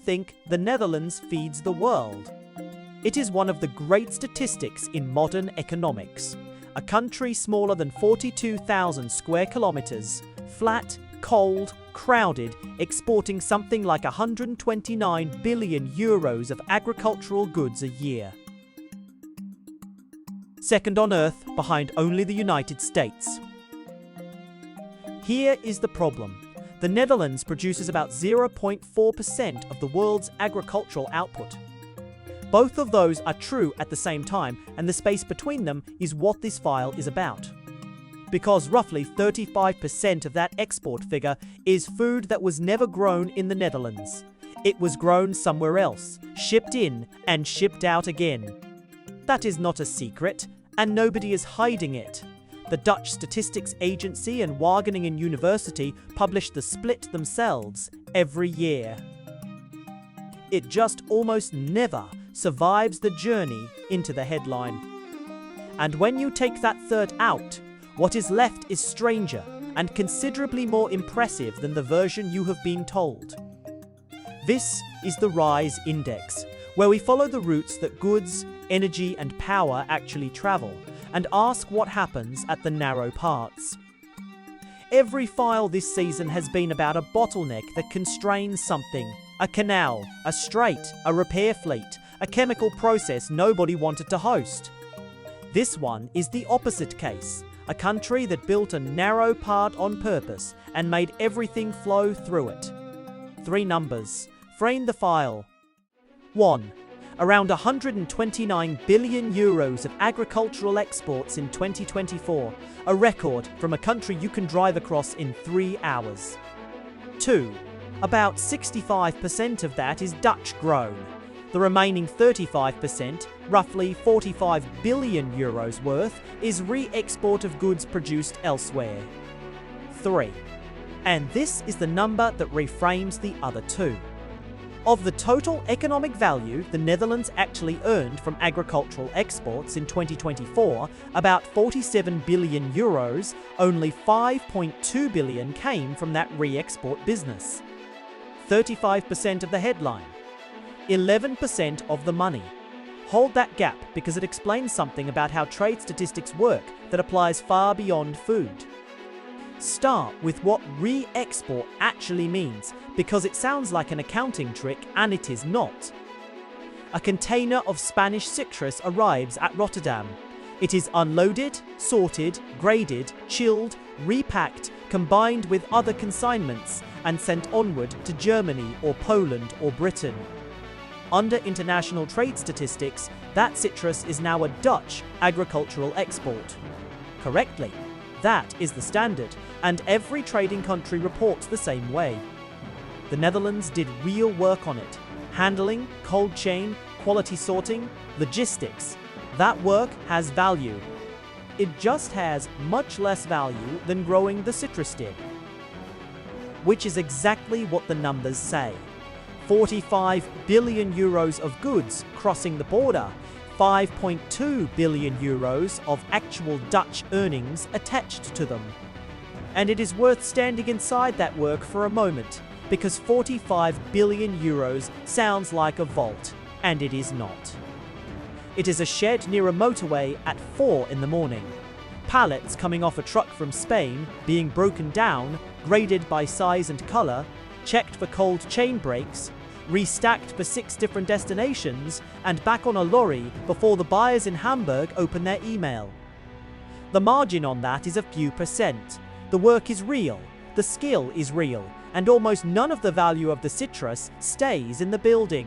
think the Netherlands feeds the world. It is one of the great statistics in modern economics. A country smaller than 42,000 square kilometers, flat, cold, crowded, exporting something like 129 billion euros of agricultural goods a year. Second on earth, behind only the United States. Here is the problem. The Netherlands produces about 0.4% of the world's agricultural output. Both of those are true at the same time, and the space between them is what this file is about. Because roughly 35% of that export figure is food that was never grown in the Netherlands. It was grown somewhere else, shipped in and shipped out again. That is not a secret, and nobody is hiding it. The Dutch Statistics Agency and Wageningen University publish the split themselves every year. It just almost never survives the journey into the headline. And when you take that third out, what is left is stranger and considerably more impressive than the version you have been told. This is the RISE Index, where we follow the routes that goods, energy and power actually travel, and ask what happens at the narrow parts. Every file this season has been about a bottleneck that constrains something. A canal, a strait, a repair fleet, a chemical process nobody wanted to host. This one is the opposite case, a country that built a narrow part on purpose and made everything flow through it. 3 numbers. Frame the file. 1. Around 129 billion euros of agricultural exports in 2024, a record from a country you can drive across in 3 hours. 2. About 65% of that is Dutch grown. The remaining 35%, roughly 45 billion euros worth, is re-export of goods produced elsewhere. 3. And this is the number that reframes the other 2. Of the total economic value the Netherlands actually earned from agricultural exports in 2024, about 47 billion euros, only 5.2 billion came from that re-export business. 35% of the headline. 11% of the money. Hold that gap because it explains something about how trade statistics work that applies far beyond food. Start with what re-export actually means, because it sounds like an accounting trick and it is not. A container of Spanish citrus arrives at Rotterdam. It is unloaded, sorted, graded, chilled, repacked, combined with other consignments, and sent onward to Germany or Poland or Britain. Under international trade statistics, that citrus is now a Dutch agricultural export. Correctly. That is the standard, and every trading country reports the same way. The Netherlands did real work on it. Handling, cold chain, quality sorting, logistics. That work has value. It just has much less value than growing the citrus did. Which is exactly what the numbers say. 45 billion euros of goods crossing the border, 5.2 billion euros of actual Dutch earnings attached to them. And it is worth standing inside that work for a moment, because 45 billion euros sounds like a vault, and it is not. It is a shed near a motorway at 4 in the morning. Pallets coming off a truck from Spain, being broken down, graded by size and colour, checked for cold chain breaks, restacked for 6 different destinations, and back on a lorry before the buyers in Hamburg open their email. The margin on that is a few percent. The work is real, the skill is real, and almost none of the value of the citrus stays in the building.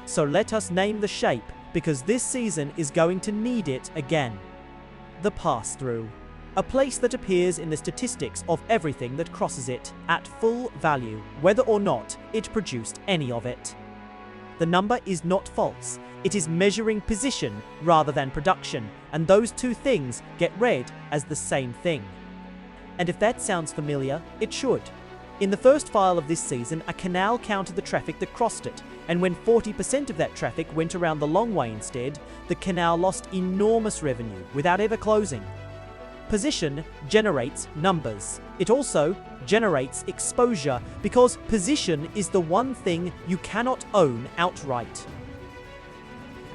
So let us name the shape, because this season is going to need it again. The pass-through. A place that appears in the statistics of everything that crosses it at full value, whether or not it produced any of it. The number is not false. It is measuring position rather than production, and those two things get read as the same thing. And if that sounds familiar, it should. In the first file of this season, a canal counted the traffic that crossed it, and when 40% of that traffic went around the long way instead, the canal lost enormous revenue without ever closing. Position generates numbers. It also generates exposure because position is the one thing you cannot own outright.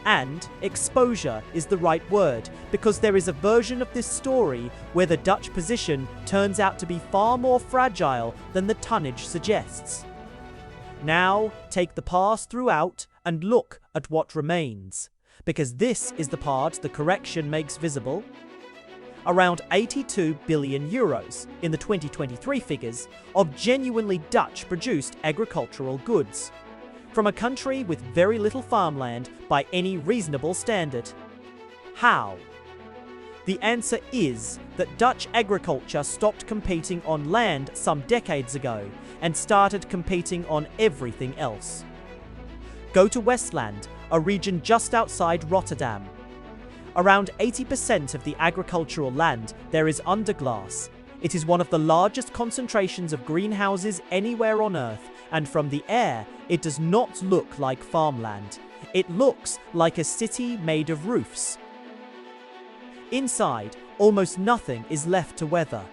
And exposure is the right word because there is a version of this story where the Dutch position turns out to be far more fragile than the tonnage suggests. Now take the pass-through out and look at what remains, because this is the part the correction makes visible. Around 82 billion euros in the 2023 figures of genuinely Dutch-produced agricultural goods, from a country with very little farmland by any reasonable standard. How? The answer is that Dutch agriculture stopped competing on land some decades ago and started competing on everything else. Go to Westland, a region just outside Rotterdam. Around 80% of the agricultural land there is under glass. It is one of the largest concentrations of greenhouses anywhere on Earth, and from the air, it does not look like farmland. It looks like a city made of roofs. Inside, almost nothing is left to weather.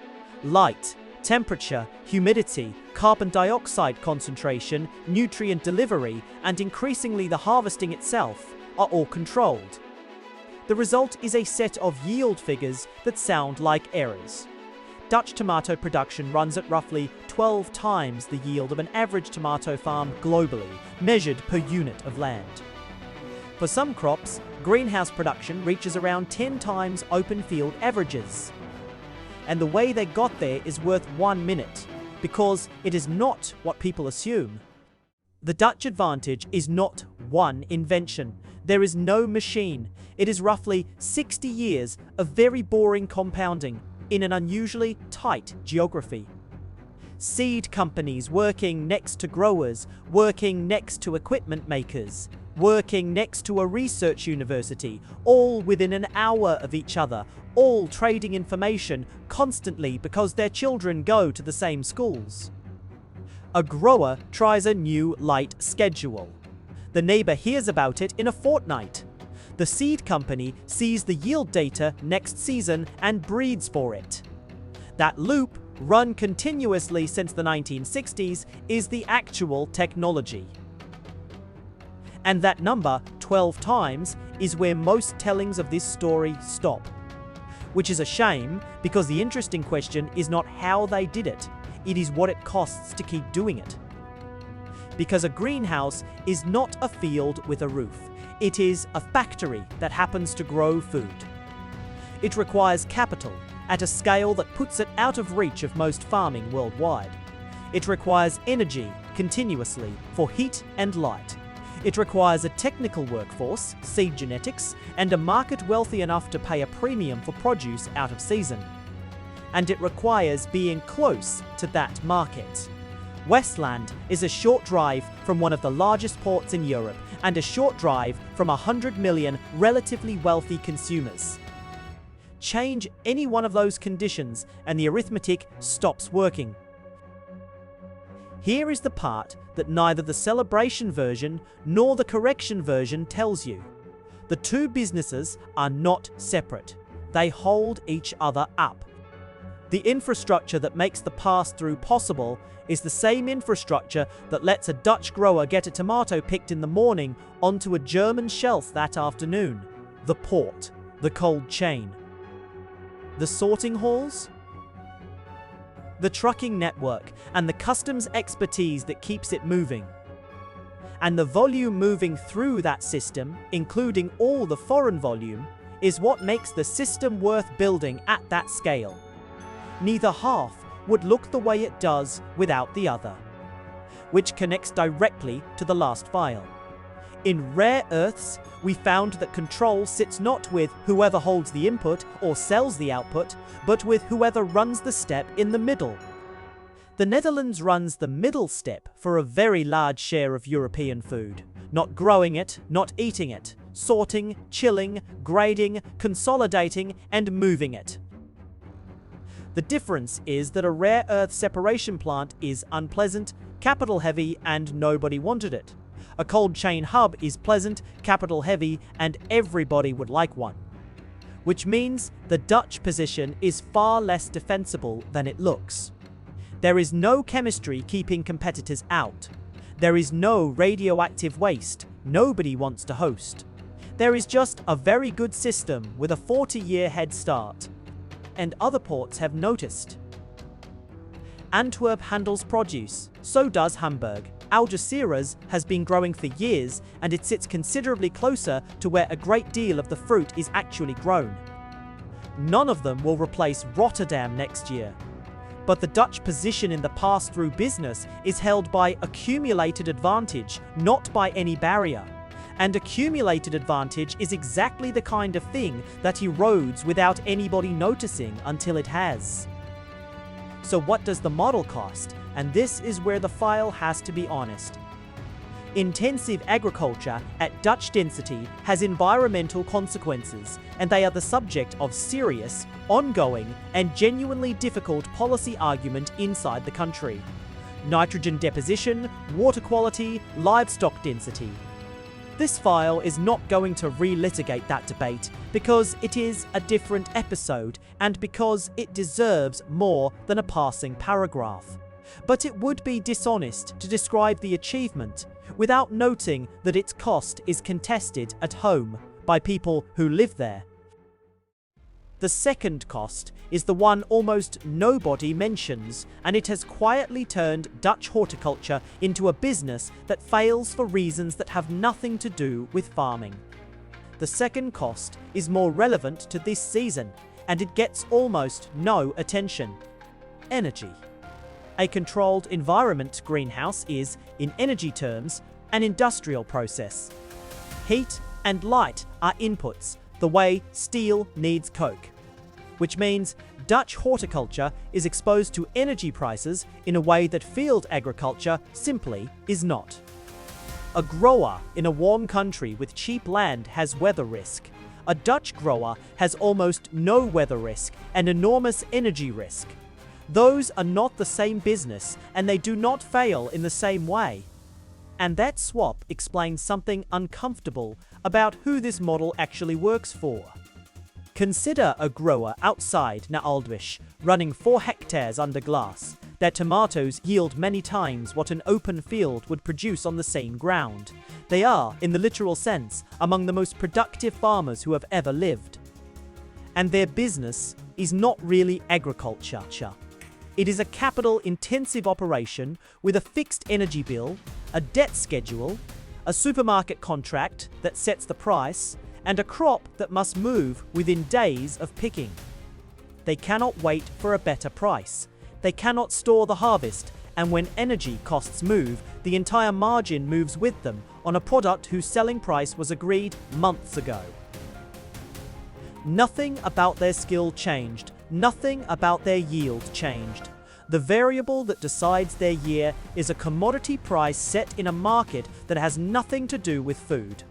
Light, temperature, humidity, carbon dioxide concentration, nutrient delivery, and increasingly the harvesting itself are all controlled. The result is a set of yield figures that sound like errors. Dutch tomato production runs at roughly 12 times the yield of an average tomato farm globally, measured per unit of land. For some crops, greenhouse production reaches around 10 times open field averages. And the way they got there is worth 1 minute, because it is not what people assume. The Dutch advantage is not one invention. There is no machine. It is roughly 60 years of very boring compounding in an unusually tight geography. Seed companies working next to growers, working next to equipment makers, working next to a research university, all within an hour of each other, all trading information constantly because their children go to the same schools. A grower tries a new light schedule. The neighbor hears about it in a fortnight. The seed company sees the yield data next season and breeds for it. That loop, run continuously since the 1960s, is the actual technology. And that number, 12 times, is where most tellings of this story stop. Which is a shame, because the interesting question is not how they did it, it is what it costs to keep doing it. Because a greenhouse is not a field with a roof. It is a factory that happens to grow food. It requires capital at a scale that puts it out of reach of most farming worldwide. It requires energy continuously for heat and light. It requires a technical workforce, seed genetics, and a market wealthy enough to pay a premium for produce out of season. And it requires being close to that market. Westland is a short drive from one of the largest ports in Europe and a short drive from 100 million relatively wealthy consumers. Change any one of those conditions and the arithmetic stops working. Here is the part that neither the celebration version nor the correction version tells you. The two businesses are not separate. They hold each other up. The infrastructure that makes the pass-through possible is the same infrastructure that lets a Dutch grower get a tomato picked in the morning onto a German shelf that afternoon. The port, the cold chain. The sorting halls? The trucking network and the customs expertise that keeps it moving. And the volume moving through that system, including all the foreign volume, is what makes the system worth building at that scale. Neither half would look the way it does without the other, which connects directly to the last file. In rare earths, we found that control sits not with whoever holds the input or sells the output, but with whoever runs the step in the middle. The Netherlands runs the middle step for a very large share of European food, not growing it, not eating it, sorting, chilling, grading, consolidating, and moving it. The difference is that a rare earth separation plant is unpleasant, capital heavy, and nobody wanted it. A cold chain hub is pleasant, capital heavy, and everybody would like one. which means the Dutch position is far less defensible than it looks. There is no chemistry keeping competitors out. There is no radioactive waste nobody wants to host. There is just a very good system with a 40-year head start. And other ports have noticed. Antwerp handles produce, so does Hamburg. Algeciras has been growing for years, and it sits considerably closer to where a great deal of the fruit is actually grown. None of them will replace Rotterdam next year. But the Dutch position in the pass-through business is held by accumulated advantage, not by any barrier. And accumulated advantage is exactly the kind of thing that erodes without anybody noticing until it has. So what does the model cost? And this is where the file has to be honest. Intensive agriculture at Dutch density has environmental consequences, and they are the subject of serious, ongoing, and genuinely difficult policy argument inside the country. Nitrogen deposition, water quality, livestock density. This file is not going to relitigate that debate because it is a different episode and because it deserves more than a passing paragraph. But it would be dishonest to describe the achievement without noting that its cost is contested at home by people who live there. The second cost is the one almost nobody mentions, and it has quietly turned Dutch horticulture into a business that fails for reasons that have nothing to do with farming. The second cost is more relevant to this season, and it gets almost no attention. Energy. A controlled environment greenhouse is, in energy terms, an industrial process. Heat and light are inputs, the way steel needs coke. Which means Dutch horticulture is exposed to energy prices in a way that field agriculture simply is not. A grower in a warm country with cheap land has weather risk. A Dutch grower has almost no weather risk and enormous energy risk. Those are not the same business, and they do not fail in the same way. And that swap explains something uncomfortable about who this model actually works for. Consider a grower outside Naaldwich running 4 hectares under glass. Their tomatoes yield many times what an open field would produce on the same ground. They are, in the literal sense, among the most productive farmers who have ever lived. And their business is not really agriculture. It is a capital-intensive operation with a fixed energy bill, a debt schedule, a supermarket contract that sets the price, and a crop that must move within days of picking. They cannot wait for a better price. They cannot store the harvest, and when energy costs move, the entire margin moves with them on a product whose selling price was agreed months ago. Nothing about their skill changed. Nothing about their yield changed. The variable that decides their year is a commodity price set in a market that has nothing to do with food.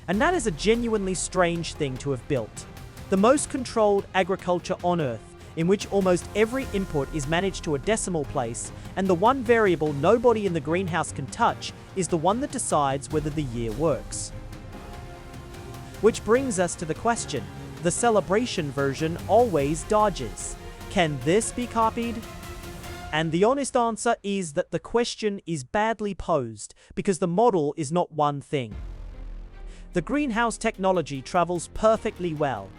And that is a genuinely strange thing to have built. The most controlled agriculture on Earth, in which almost every input is managed to a decimal place, and the one variable nobody in the greenhouse can touch is the one that decides whether the year works. Which brings us to the question: the celebration version always dodges. Can this be copied? And the honest answer is that the question is badly posed because the model is not one thing. The greenhouse technology travels perfectly well.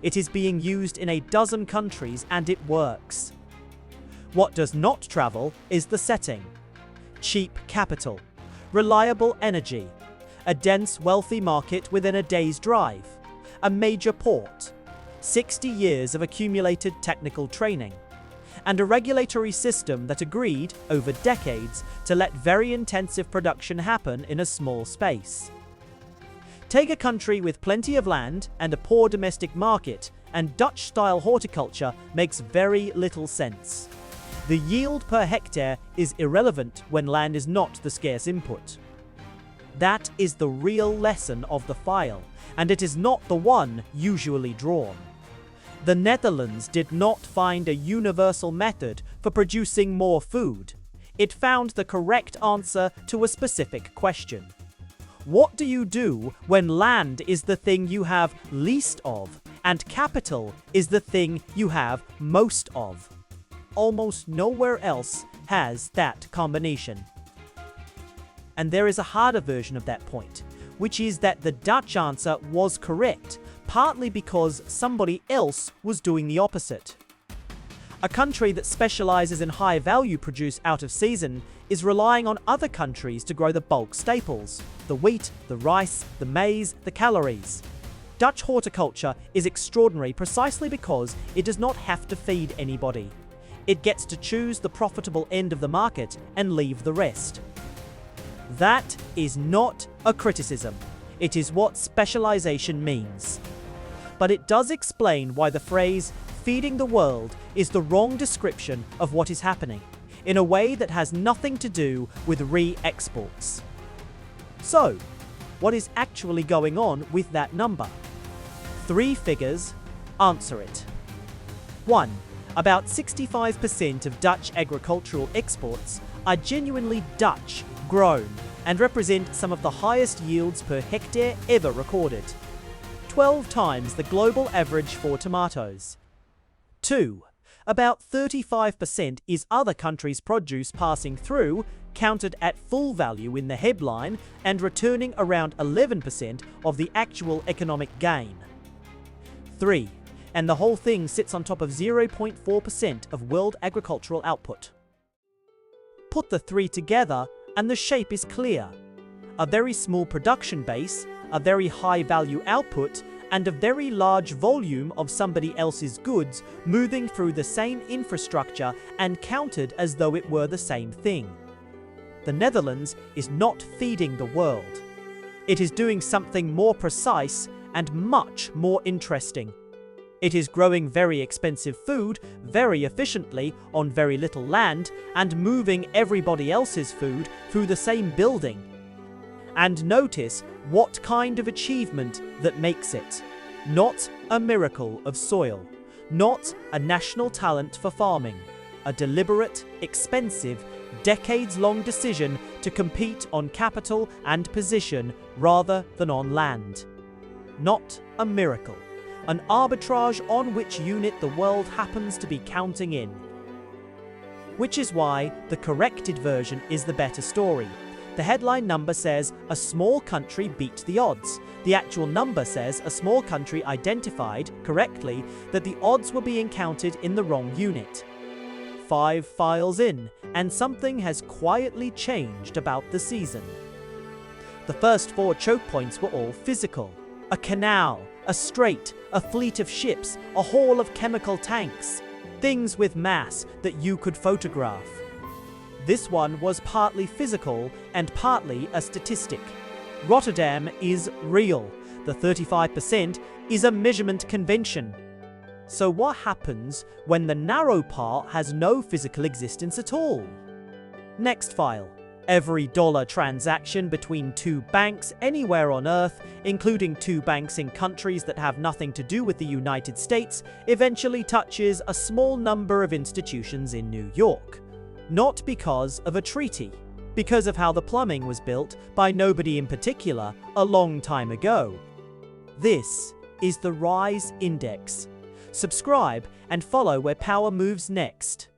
It is being used in a dozen countries and it works. What does not travel is the setting. Cheap capital, reliable energy, a dense, wealthy market within a day's drive, a major port, 60 years of accumulated technical training, and a regulatory system that agreed, over decades, to let very intensive production happen in a small space. Take a country with plenty of land and a poor domestic market, and Dutch-style horticulture makes very little sense. The yield per hectare is irrelevant when land is not the scarce input. That is the real lesson of the file, and it is not the one usually drawn. The Netherlands did not find a universal method for producing more food. It found the correct answer to a specific question. What do you do when land is the thing you have least of and capital is the thing you have most of. Almost nowhere else has that combination. And there is a harder version of that point, which is that the Dutch answer was correct, partly because somebody else was doing the opposite. A country that specializes in high-value produce out of season is relying on other countries to grow the bulk staples: the wheat, the rice, the maize, the calories. Dutch horticulture is extraordinary precisely because it does not have to feed anybody. It gets to choose the profitable end of the market and leave the rest. That is not a criticism. It is what specialization means. But it does explain why the phrase "feeding the world" is the wrong description of what is happening, in a way that has nothing to do with re-exports. So, what is actually going on with that number? 3 figures answer it. 1. About 65% of Dutch agricultural exports are genuinely Dutch grown and represent some of the highest yields per hectare ever recorded. 12 times the global average for tomatoes. 2. About 35% is other countries' produce passing through, counted at full value in the headline, and returning around 11% of the actual economic gain. 3. And the whole thing sits on top of 0.4% of world agricultural output. Put the 3 together and the shape is clear. A very small production base, a very high value output, and a very large volume of somebody else's goods moving through the same infrastructure and counted as though it were the same thing. The Netherlands is not feeding the world. It is doing something more precise and much more interesting. It is growing very expensive food very efficiently on very little land and moving everybody else's food through the same building. And notice what kind of achievement that makes it. Not a miracle of soil, not a national talent for farming, a deliberate, expensive, decades-long decision to compete on capital and position rather than on land. Not a miracle, an arbitrage on which unit the world happens to be counting in. Which is why the corrected version is the better story. The headline number says a small country beat the odds. The actual number says a small country identified correctly that the odds were being counted in the wrong unit. 5 files in, and something has quietly changed about the season. The first 4 choke points were all physical. A canal, a strait, a fleet of ships, a haul of chemical tanks. Things with mass that you could photograph. This one was partly physical and partly a statistic. Rotterdam is real. The 35% is a measurement convention. So what happens when the narrow part has no physical existence at all? Next file. Every dollar transaction between 2 banks anywhere on Earth, including 2 banks in countries that have nothing to do with the United States, eventually touches a small number of institutions in New York. Not because of a treaty, because of how the plumbing was built by nobody in particular a long time ago. This is the Rise Index. Subscribe and follow where power moves next.